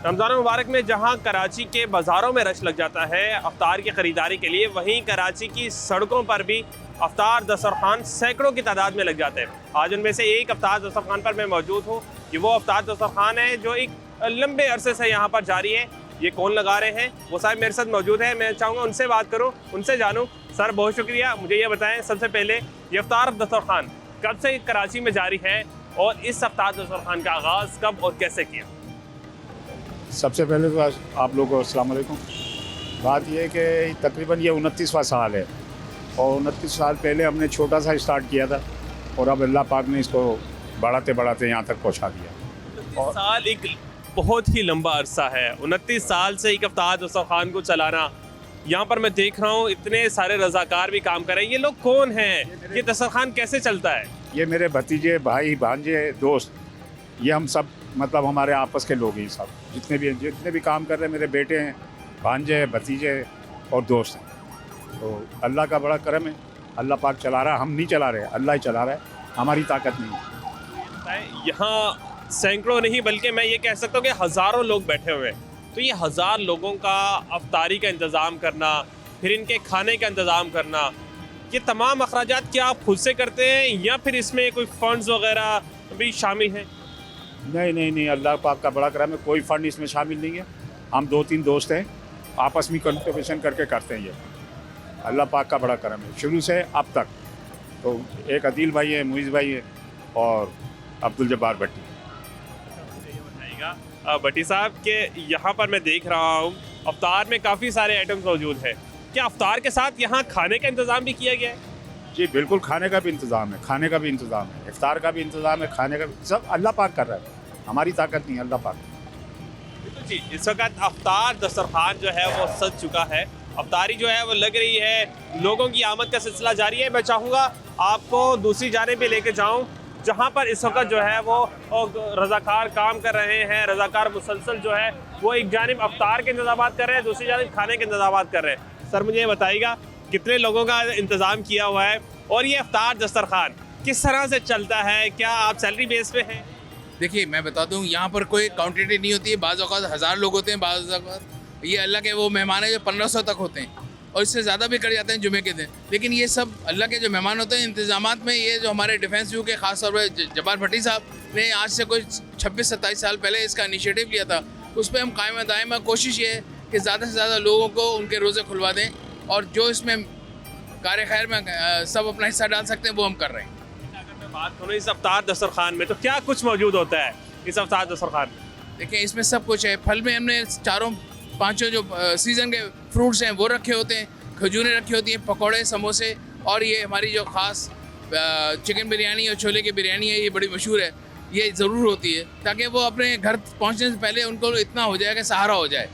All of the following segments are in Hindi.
रमज़ान मुबारक में जहां कराची के बाज़ारों में रश लग जाता है अफ्तार की ख़रीदारी के लिए, वहीं कराची की सड़कों पर भी अफ्तार दस्तरखान सैकड़ों की तादाद में लग जाते हैं। आज उनमें से एक अफ्तार दस्तरखान पर मैं मौजूद हूँ। ये वो अफ्तार दस्तरखान है जो एक लंबे अरसे से यहाँ पर जारी है। ये कौन लगा रहे हैं, वो साहब मेरे साथ मौजूद है। मैं चाहूँगा उनसे बात करूँ, उनसे जानूँ। सर बहुत शुक्रिया। मुझे ये बताएं सबसे पहले, ये अफ्तार दस्तरखान कब से कराची में जारी है और इस अफ्तार दस्तरखान का आगाज़ कब और कैसे किया? सबसे पहले तो आप लोगों को अस्सलाम वालेकुम। बात यह है कि तकरीबन ये 29वां साल है और 29 साल पहले हमने छोटा सा स्टार्ट किया था और अब अल्लाह पाक ने इसको बढ़ाते बढ़ाते यहाँ तक पहुँचा दिया। 29 साल एक बहुत ही लंबा अरसा है। 29 साल से एक अफ्तार दस्तरखान को चलाना। यहाँ पर मैं देख रहा हूँ इतने सारे रज़ाकार भी काम कर रहे हैं। ये लोग कौन हैं? ये दस्तरखान कैसे चलता है? ये मेरे भतीजे, भाई, भांजे, दोस्त, ये हम सब मतलब हमारे आपस के लोग ही सब जितने भी काम कर रहे हैं मेरे बेटे हैं, भांजे हैं, भतीजे और दोस्त हैं। तो अल्लाह का बड़ा करम है, अल्लाह पाक चला रहा है, हम नहीं चला रहे, अल्लाह ही चला रहा है, हमारी ताकत नहीं है। यहाँ सैकड़ों नहीं बल्कि मैं ये कह सकता हूँ कि हज़ारों लोग बैठे हुए हैं। तो ये 1000 लोगों का अफ्तारी का इंतज़ाम करना, फिर इनके खाने का इंतज़ाम करना, ये तमाम अखराजात क्या आप खुद से करते हैं या फिर इसमें कोई फ़ंड्स वगैरह भी शामिल हैं? नहीं, अल्लाह पाक का बड़ा करम है, कोई फ़ंड इसमें शामिल नहीं है। हम 2-3 दोस्त हैं, आपस में कंट्रीब्यूशन करके करते हैं। ये अल्लाह पाक का बड़ा करम है शुरू से अब तक। तो एक अदील भाई है, मुइज़ भाई है और अब्दुल जब्बार भट्टी। मुझे ये बताइएगा भट्टी साहब के यहाँ पर मैं देख रहा हूँ अफ्तार में काफ़ी सारे आइटम्स मौजूद हैं। क्या अफ्तार के साथ यहाँ खाने का इंतज़ाम भी किया गया है? जी बिल्कुल, खाने का भी इंतज़ाम है, खाने का भी इंतज़ाम है, इफ्तार का भी इंतज़ाम है, खाने का भी, सब अल्लाह पाक कर रहा है, हमारी ताकत नहीं, अल्लाह पाक। जी, इस वक्त अफ्तार दस्तरखान जो है वो सज चुका है। अफ्तारी जो है वो लग रही है, लोगों की आमद का सिलसिला जारी है। मैं चाहूँगा आपको दूसरी जानिब पे लेके जाऊँ जहाँ पर इस वक्त जो है वो रज़ाकार काम कर रहे हैं। रज़ाकार मुसलसल जो है वो एक जानिब अफ्तार के इंतज़ाम कर रहे हैं, दूसरी जानिब खाने के इंतज़ाम कर रहे हैं। सर मुझे ये बताइएगा कितने लोगों का इंतज़ाम किया हुआ है और ये अफ्तार दस्तरखान किस तरह से चलता है? क्या आप सैलरी बेस पे हैं? देखिए मैं बता दूं, यहाँ पर कोई क्वांटिटी नहीं होती है। बाज़ औक़ात 1000 लोग होते हैं, बाज़ औक़ात ये अल्लाह के वो मेहमान हैं जो 1500 तक होते हैं और इससे ज़्यादा भी कर जाते हैं जुमे के दिन। लेकिन ये सब अल्लाह के जो मेहमान होते हैं, इंतज़ामात में ये जो हमारे डिफेंस व्यू के ख़ास तौर पर जब्बार भट्टी साहब ने आज से कोई 26-27 साल पहले इसका इनिशिएटिव लिया था। उस पर हम कायम दायम कोशिश ये है कि ज़्यादा से ज़्यादा लोगों को उनके रोज़े खुलवा दें और जो इसमें कार्य खैर में सब अपना हिस्सा डाल सकते हैं वो हम कर रहे हैं। अगर मैं बात करूँ इस अफ्तार दस्तरखान में तो क्या कुछ मौजूद होता है इस अफ्तार दस्तरखान में? देखिए इसमें सब कुछ है। फल में हमने 4-5 जो सीज़न के फ्रूट्स हैं वो रखे होते हैं, खजूरें रखी होती हैं, पकौड़े, समोसे, और ये हमारी जो ख़ास चिकन बिरयानी और छोले की बिरयानी है, ये बड़ी मशहूर है, ये ज़रूर होती है ताकि वो अपने घर पहुँचने से पहले उनको इतना हो जाए कि सहारा हो जाए।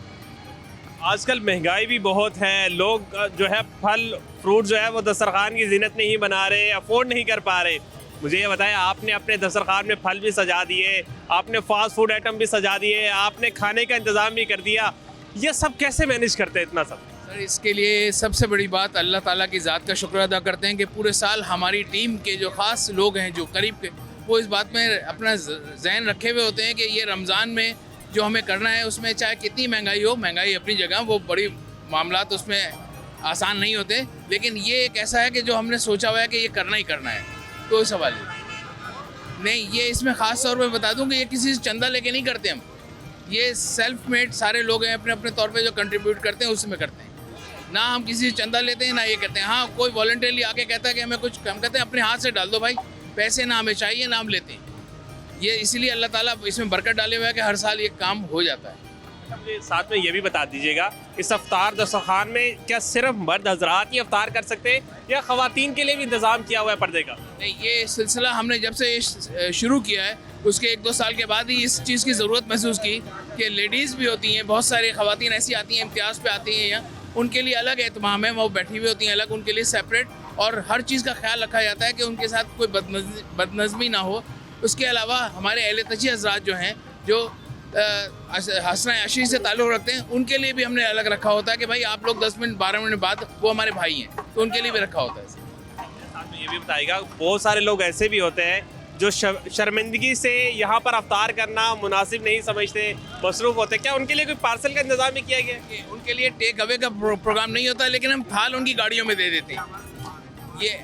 आजकल महंगाई भी बहुत है, लोग जो है फल फ्रूट जो है वो दस्तरखान की जीनत नहीं बना रहे, अफोर्ड नहीं कर पा रहे। मुझे ये बताया, आपने अपने दस्तरखान में फल भी सजा दिए, आपने फास्ट फूड आइटम भी सजा दिए, आपने खाने का इंतज़ाम भी कर दिया, ये सब कैसे मैनेज करते हैं इतना सब? सर इसके लिए सबसे बड़ी बात अल्लाह ताला की ज़ात का शुक्र अदा करते हैं कि पूरे साल हमारी टीम के जो ख़ास लोग हैं जो करीब के, वो इस बात में अपना जहन रखे हुए होते हैं कि ये रमज़ान में जो हमें करना है उसमें चाहे कितनी महंगाई हो, महंगाई अपनी जगह, वो बड़ी मामलात उसमें आसान नहीं होते, लेकिन ये एक ऐसा है कि जो हमने सोचा हुआ है कि ये करना ही करना है, कोई सवाल नहीं। ये इसमें ख़ास तौर पे बता दूं कि ये किसी से चंदा लेके नहीं करते हम, ये सेल्फ मेड सारे लोग हैं, अपने अपने तौर पे जो कंट्रीब्यूट करते हैं उसमें करते हैं। ना हम किसी से चंदा लेते हैं ना ये करते हैं। हाँ कोई वॉलंटियरली आके कहता है कि हमें कुछ कम, कहते हैं अपने हाथ से डाल दो भाई, पैसे ना हमें चाहिए ना हम लेते हैं। ये इसीलिए अल्लाह ताला इसमें बरकत डाले हुए है कि हर साल ये काम हो जाता है। मुझे साथ में ये भी बता दीजिएगा, इस अफ्तार दस्तरखान में क्या सिर्फ मर्द हजरात ही अफ्तार कर सकते हैं या ख़वातीन के लिए भी इंतज़ाम किया हुआ है पर्दे का? नहीं, ये सिलसिला हमने जब से शुरू किया है उसके 1-2 साल के बाद ही इस चीज़ की ज़रूरत महसूस की कि लेडीज़ भी होती हैं, बहुत सारी ख़वातीन ऐसी आती हैं, इम्तियाज़ पे आती हैं, यहाँ उनके लिए अलग एहतमाम है, वो बैठी हुई होती हैं अलग, उनके लिए सेपरेट, और हर चीज़ का ख्याल रखा जाता है कि उनके साथ कोई बदनज़मी ना हो। उसके अलावा हमारे अहले तजी हज़रात जो हैं जो हसना अशी से ताल्लुक़ रखते हैं, उनके लिए भी हमने अलग रखा होता है कि भाई आप लोग 10 मिनट 12 मिनट बाद, वो हमारे भाई हैं, तो उनके लिए भी रखा होता है। साथ में ये भी बताइएगा, बहुत सारे लोग ऐसे भी होते हैं जो शर्मिंदगी से यहाँ पर अफ्तार करना मुनासिब नहीं समझते, मसरूफ़ होते, क्या उनके लिए कोई पार्सल का इंतज़ाम भी किया गया है? उनके लिए टेक अवे का प्रोग्राम नहीं होता, लेकिन हम थाल उनकी गाड़ियों में दे देते हैं। ये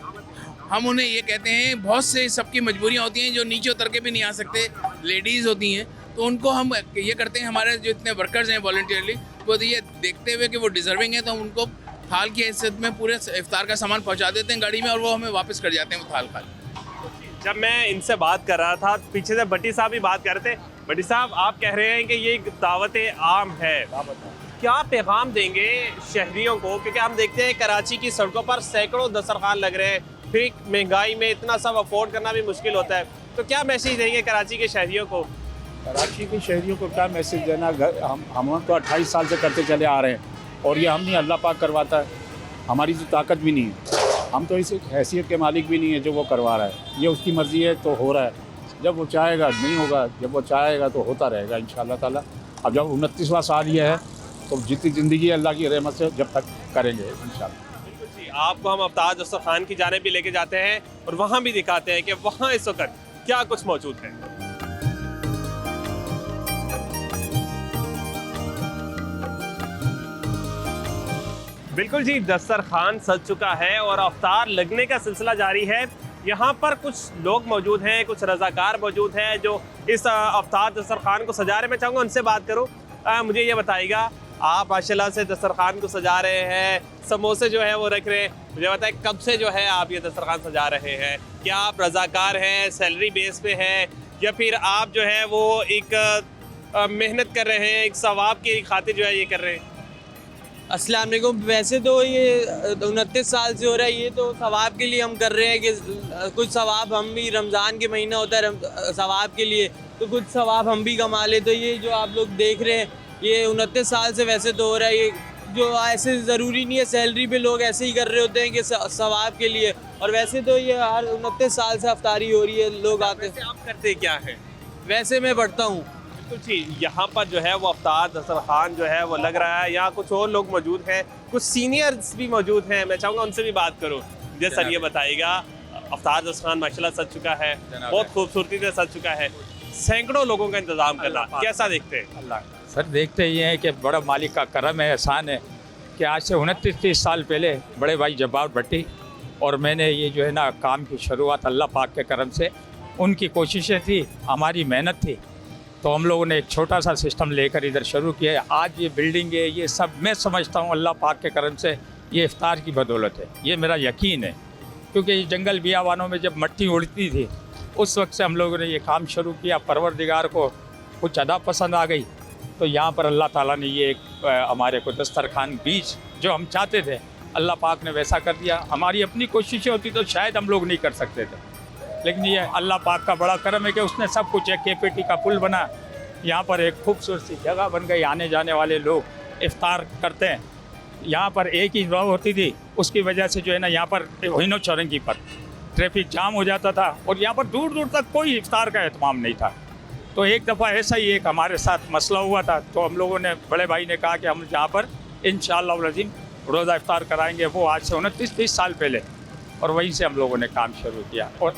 हम उन्हें ये कहते हैं, बहुत से सबकी मजबूरियाँ होती हैं जो नीचे उतर के भी नहीं आ सकते, लेडीज़ होती हैं, तो उनको हम ये करते हैं, हमारे जो इतने वर्कर्स हैं वॉलंटियरली, वो ये देखते हुए कि वो डिज़र्विंग है, तो हम उनको थाल की हैसियत में पूरे इफ्तार का सामान पहुँचा देते हैं गाड़ी में, और वो हमें वापस कर जाते हैं वो थाल खा। जब मैं इनसे बात कर रहा था, पीछे से भट्टी साहब भी बात कर रहे थे। भट्टी साहब, आप कह रहे हैं कि ये एक दावत आम है, क्या पैगाम देंगे शहरियों को? क्योंकि हम देखते हैं कराची की सड़कों पर सैकड़ों दस्तरखान लग रहे हैं, फिर महंगाई में इतना सब अफोर्ड करना भी मुश्किल होता है, तो क्या मैसेज देंगे कराची के शहरियों को? कराची के शहरियों को क्या मैसेज देना? हम तो 28 साल से करते चले आ रहे हैं, और ये हम नहीं, अल्लाह पाक करवाता है, हमारी तो ताकत भी नहीं है, हम तो इस हैसियत के मालिक भी नहीं है जो वो करवा रहा है। ये उसकी मर्ज़ी है तो हो रहा है, जब वो चाहेगा नहीं होगा, जब वो चाहेगा तो होता रहेगा इंशाअल्लाह ताला। अब जब 29वां साल ये है तो जितनी ज़िंदगी अल्लाह की रहमत से जब तक करेंगे इंशाअल्लाह। बिल्कुल जी, आपको हम अफ्तार दस्तरखान की जानिब भी लेके जाते हैं और वहाँ भी दिखाते हैं कि वहाँ इस वक्त क्या कुछ मौजूद है। बिल्कुल जी, दस्तरखान सज चुका है और अफ्तार लगने का सिलसिला जारी है। यहाँ पर कुछ लोग मौजूद हैं, कुछ रज़ाकार मौजूद हैं जो इस अफ्तार दस्तरखान को सजा रहे हैं। मैं चाहूँगा उनसे बात करूँ। मुझे ये बताइएगा, आप माशाल्लाह से दस्तरखान को सजा रहे हैं, समोसे जो है वो रख रहे हैं, मुझे बताएं कब से जो है आप ये दस्तरखान सजा रहे हैं? क्या आप रज़ाकार हैं, सैलरी बेस पे हैं, या फिर आप जो है वो एक मेहनत कर रहे हैं, एक सवाब की खातिर जो है ये कर रहे हैं? अस्सलाम वालेकुम। वैसे तो ये 29 साल से हो रहा है, ये तो सवाब के लिए हम कर रहे हैं कि कुछ सवाब हम भी, रमज़ान के महीना होता है सवाब के लिए, तो कुछ सवाब हम भी कमा ले। तो ये जो आप लोग देख रहे हैं, ये 29 साल से वैसे तो हो रहा है, ये जो ऐसे ज़रूरी नहीं है, सैलरी पे लोग ऐसे ही कर रहे होते हैं कि सवाब के लिए, और वैसे तो ये हर 29 साल से अफ्तारी हो रही है, लोग आते हैं। आप करते क्या है? वैसे मैं पढ़ता हूँ। तो जी, यहाँ पर जो है वो अफ्तार दस्तरखान जो है वो लग रहा है। यहाँ कुछ और लोग मौजूद हैं, कुछ सीनियर्स भी मौजूद हैं, मैं चाहूँगा उनसे भी बात करूँ। जी सर, ये बताइएगा, अफ्तार दस्तरखान माशाल्लाह सज चुका है, बहुत खूबसूरती से सज चुका है, सैकड़ों लोगों का इंतजाम करना, कैसा देखते हैं? अल्लाह सर, देखते ये हैं कि बड़ा मालिक का करम है, एहसान है कि आज से 29-30 साल पहले बड़े भाई जब्बार भट्टी और मैंने ये जो है ना काम की शुरुआत अल्लाह पाक के करम से, उनकी कोशिशें थी, हमारी मेहनत थी, तो हम लोगों ने एक छोटा सा सिस्टम लेकर इधर शुरू किया है। आज ये बिल्डिंग है, ये सब मैं समझता हूँ अल्लाह पाक के करम से ये इफ्तार की बदौलत है, ये मेरा यकीन है। क्योंकि जंगल बियावानों में जब मट्टी उड़ती थी, उस वक्त से हम लोगों ने ये काम शुरू किया। परवरदिगार को कुछ अदा पसंद आ गई, तो यहाँ पर अल्लाह ताला ने ये एक हमारे को दस्तरखान बीज जो हम चाहते थे, अल्लाह पाक ने वैसा कर दिया। हमारी अपनी कोशिशें होती तो शायद हम लोग नहीं कर सकते थे, लेकिन ये अल्लाह पाक का बड़ा करम है कि उसने सब कुछ, एक केपेटी का पुल बना, यहाँ पर एक खूबसूरत सी जगह बन गई, आने जाने वाले लोग इफ्तार करते हैं। यहाँ पर एक ही रो होती थी, उसकी वजह से जो है ना यहाँ पर हिनो चौरंगी पर ट्रैफिक जाम हो जाता था और यहाँ पर दूर दूर तक कोई इफ्तार का एहतमाम नहीं था। तो एक दफ़ा ऐसा ही एक हमारे साथ मसला हुआ था, तो हम लोगों ने, बड़े भाई ने कहा कि हम यहाँ पर इंशाअल्लाह अज़ीम रोज़ा इफ्तार कराएंगे, वो आज से 29-30 साल पहले, और वहीं से हम लोगों ने काम शुरू किया। और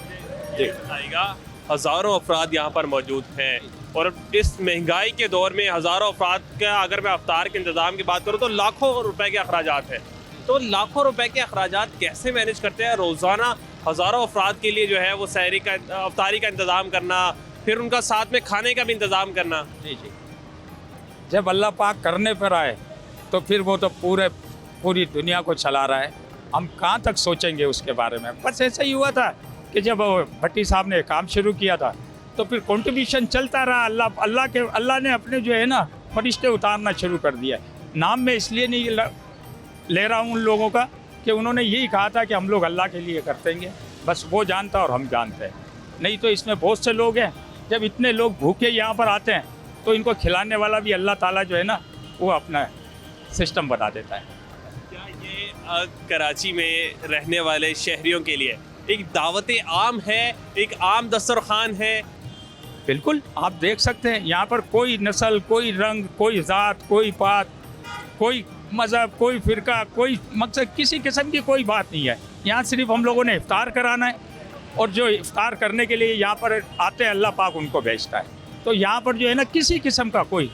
आएगा, हज़ारों अफराद यहाँ पर मौजूद हैं, और इस महंगाई के दौर में हज़ारों अफराद का, अगर मैं अफ्तार के इंतज़ाम की बात करूँ तो लाखों रुपए के अखराजात हैं। तो लाखों रुपए के अखराजात कैसे मैनेज करते हैं? रोज़ाना हज़ारों अफराद के लिए जो है वो सहरी का, अफ्तारी का इंतज़ाम करना, फिर उनका साथ में खाने का भी इंतज़ाम करना। जी, जब अल्लाह पाक करने पर आए तो फिर वो तो पूरी दुनिया को चला रहा है, हम कहाँ तक सोचेंगे उसके बारे में। बस ऐसा ही हुआ था कि जब भट्टी साहब ने काम शुरू किया था तो फिर कंट्रीब्यूशन चलता रहा। अल्लाह ने अपने जो है ना फरिश्ते उतारना शुरू कर दिया। नाम मैं इसलिए नहीं ले रहा हूँ उन लोगों का कि उन्होंने यही कहा था कि हम लोग अल्लाह के लिए करतेंगे, बस वो जानता और हम जानते हैं। नहीं तो इसमें बहुत से लोग हैं, जब इतने लोग भूखे यहाँ पर आते हैं तो इनको खिलाने वाला भी अल्लाह ताला जो है ना वो अपना सिस्टम बना देता है। क्या ये कराची में रहने वाले शहरियों के लिए एक दावत आम है, एक आम दस्तरखान है? बिल्कुल, आप देख सकते हैं यहाँ पर कोई नस्ल, कोई रंग, कोई ज़ात, कोई पात, कोई मज़हब, कोई फ़िरका, कोई मकसद, किसी किस्म की कोई बात नहीं है। यहाँ सिर्फ हम लोगों ने इफ्तार कराना है, और जो इफ्तार करने के लिए यहाँ पर आते हैं अल्लाह पाक उनको भेजता है। तो यहाँ पर जो है ना किसी किस्म का कोई,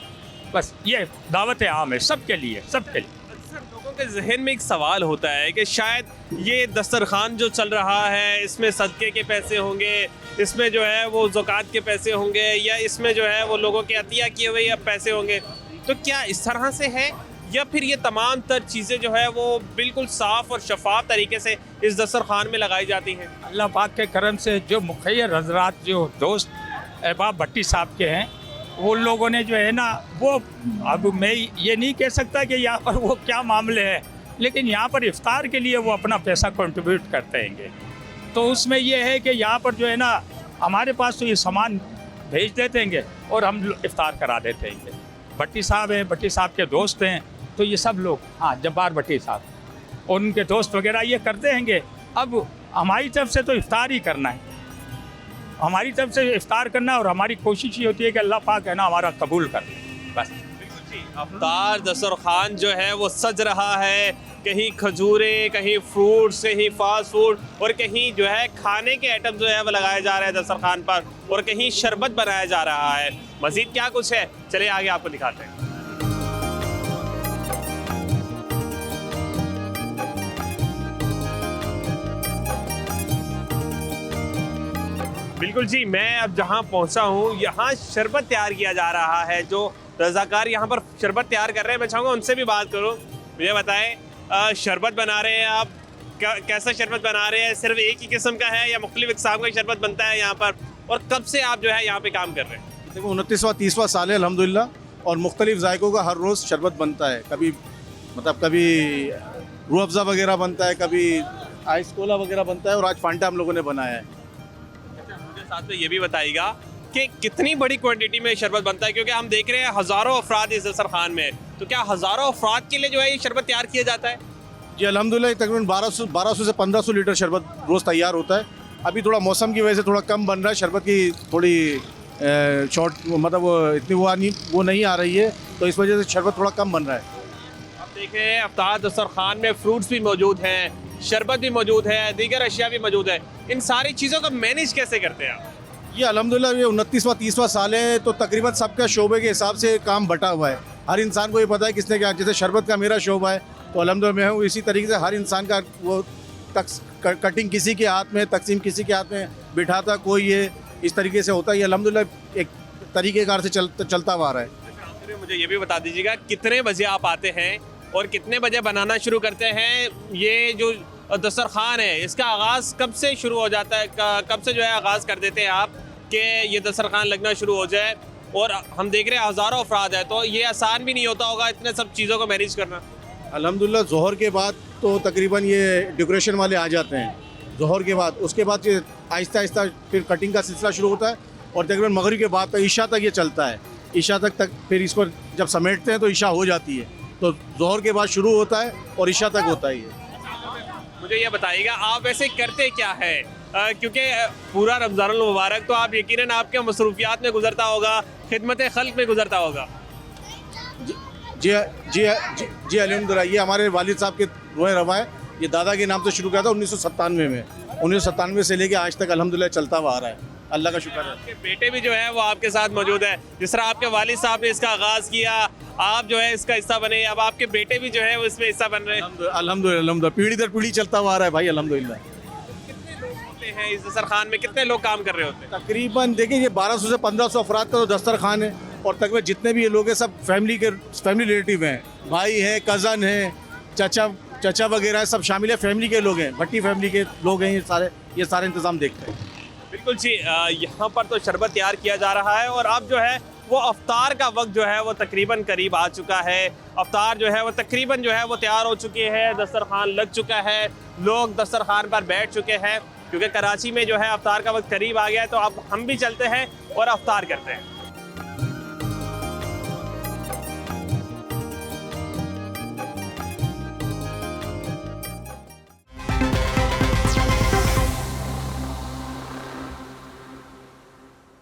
बस ये दावत आम है सबके लिए, सबके लिए। अक्सर लोगों के जहन में एक सवाल होता है कि शायद ये दस्तरखान जो चल रहा है इसमें सदक़े के पैसे होंगे, इसमें जो है वो ज़कात के पैसे होंगे, या इसमें जो है वो लोगों के अतिया किए हुए या पैसे होंगे। तो क्या इस तरह से है, या फिर ये तमाम तर चीज़ें जो है वो बिल्कुल साफ़ और शफाफ तरीके से इस दस्तरखान में लगाई जाती हैं? अल्लाह पाक के करम से जो मुखैर हजरात जो दोस्त अहबाब भट्टी साहब के हैं, वो लोगों ने जो है ना वो, अब मैं ये नहीं कह सकता कि यहाँ पर वो क्या मामले हैं, लेकिन यहाँ पर इफ्तार के लिए वो अपना पैसा कंट्रीब्यूट करते हैं। तो उसमें ये है कि यहाँ पर जो है ना हमारे पास तो ये सामान भेज देते हैं और हम इफ्तार करा देते हैं। भट्टी साहब हैं, भट्टी साहब के दोस्त हैं, तो ये सब लोग, हाँ जब्बार भट्टी साहब और उनके दोस्त वगैरह ये करते हैं। अब हमारी तरफ से तो इफ्तार ही करना है, हमारी तरफ से इफ्तार करना, और हमारी कोशिश ये होती है कि अल्लाह पाक है ना हमारा कबूल कर ले, बस। अफ्तार दस्तरखान जो है वो सज रहा है, कहीं खजूरें, कहीं फ्रूट्स, कहीं फास्ट फूड, और कहीं जो है खाने के आइटम जो है वो लगाए जा रहे हैं दस्तरखान पर, और कहीं शरबत बनाया जा रहा है। मज़ीद क्या कुछ है, चलिए आगे आपको दिखाते हैं। बिल्कुल जी, मैं अब जहाँ पहुँचा हूँ यहाँ शरबत तैयार किया जा रहा है। जो रज़ाकार यहाँ पर शरबत तैयार कर रहे हैं, मैं चाहूँगा उनसे भी बात करूँ। मुझे बताएं, शरबत बना रहे हैं आप, कैसा शरबत बना रहे हैं? सिर्फ एक ही किस्म का है या मुख्तलिफ इक़साम का शरबत बनता है यहाँ पर? और कब से आप जो है यहाँ पे काम कर रहे हैं? देखो 29वां 30वां साल है अल्हम्दुलिल्लाह, और मुख्तलिफ जायकों का हर रोज़ शरबत बनता है। कभी कभी रूह अफ़ज़ा वगैरह बनता है, कभी आइस कोला वगैरह बनता है, और आज फांटा हम लोगों ने बनाया है। मुझे साथ में ये भी बताइएगा कि कितनी बड़ी क्वांटिटी में शरबत बनता है, क्योंकि हम देख रहे हैं हज़ारों अफराद इस दस्तरखान में, तो क्या हज़ारों अफराद के लिए जो है ये शरबत तैयार किया जाता है? जी अल्हम्दुलिल्लाह, तकरीबन 1200 से 1500 लीटर शरबत रोज़ तैयार होता है। अभी थोड़ा मौसम की वजह से थोड़ा कम बन रहा है, शरबत की थोड़ी शॉर्ट, मतलब इतनी वो नहीं आ रही है, तो इस वजह से शरबत थोड़ा कम बन रहा है। आप देख रहे हैं अफ्तार दस्तरखान में फ्रूट्स भी मौजूद हैं, शरबत भी मौजूद है, दीगर अशिया भी मौजूद है। इन सारी चीज़ों को मैनेज कैसे करते हैं आप? ये अल्हम्दुलिल्लाह ये 29वां 30वां साल है, तो तकरीबन सबका शोबे के हिसाब से काम बटा हुआ है। हर इंसान को ये पता है किसने क्या, जैसे शरबत का मेरा शोबा है तो अल्हम्दुलिल्लाह मैं हूँ, इसी तरीके से हर इंसान का वो कटिंग किसी के हाथ में, तकसीम किसी के हाथ में बिठाता कोई, ये इस तरीके से होता है। ये अल्हम्दुलिल्लाह एक तरीक़ेकार से चलता हुआ आ रहा है। अच्छा, मुझे ये भी बता दीजिएगा कितने बजे आप आते हैं और कितने बजे बनाना शुरू करते हैं? ये जो दस्तरखान है इसका आगाज़ कब से शुरू हो जाता है, कब से जो है आगाज़ कर देते हैं आप कि ये दस्तरखान लगना शुरू हो जाए? और हम देख रहे हैं हज़ारों अफराद है, तो ये आसान भी नहीं होता होगा इतने सब चीज़ों को मैनेज करना? अल्हम्दुलिल्लाह ज़ोहर के बाद तो तकरीबन ये डेकोरेशन वाले आ जाते हैं ज़ोहर के बाद, उसके बाद ये आहिस्ता आहिस्ता फिर कटिंग का सिलसिला शुरू होता है, और तकरीबन मगरिब के बाद तक ईशा तक ये चलता है। ईशा तक फिर इसको जब समेटते हैं तो ईशा हो जाती है, तो ज़ोहर के बाद शुरू होता है और ईशा तक होता है ये। मुझे ये बताइएगा आप वैसे करते क्या है, क्योंकि पूरा रमज़ानुल मुबारक तो आप यकीनन आपके मसरूफियात में गुजरता होगा, खिदमत खल्क में गुजरता होगा। जी अल्हम्दुलिल्लाह, ये हमारे वालिद साहब के रोए रवा है। ये दादा के नाम से शुरू किया था 1997 में, 1997 से लेके आज तक अल्हम्दुलिल्लाह चलता हुआ आ रहा है। अल्लाह का शुक्र है। आपके बेटे भी जो है वो आपके साथ मौजूद है, जिस तरह आपके वालिद साहब ने इसका आगाज़ किया, आप जो है इसका हिस्सा बने, अब आपके बेटे भी जो है वो इसमें हिस्सा बन रहे हैं। अल्हम्दुलिल्लाह पीढ़ी दर पीढ़ी चलता हुआ आ रहा है भाई अल्हम्दुलिल्लाह। कितने लोग होते हैं इस दस्तरखान में, कितने लोग काम कर रहे होते हैं? तकरीबन देखिए ये 1200 से 1500 अफराद का तो दस्तरखान है, और तकरीबन जितने भी ये लोग हैं सब फैमिली रिलेटिव हैं, भाई हैं, कज़न हैं, चचा वगैरह है, सब शामिल है, फैमिली के लोग हैं, भट्टी फैमिली के लोग हैं, ये सारे इंतज़ाम देखते हैं। बिल्कुल जी, यहाँ पर तो शरबत तैयार किया जा रहा है, और अब जो है वो अफ्तार का वक्त जो है वो तकरीबन करीब आ चुका है। अफ्तार जो है वो तकरीबन जो है वो तैयार हो चुकी है, दस्तरखान लग चुका है, लोग दस्तरखान पर बैठ चुके हैं, क्योंकि कराची में जो है अफ्तार का वक्त करीब आ गया है। तो अब हम भी चलते हैं और अफ्तार करते हैं।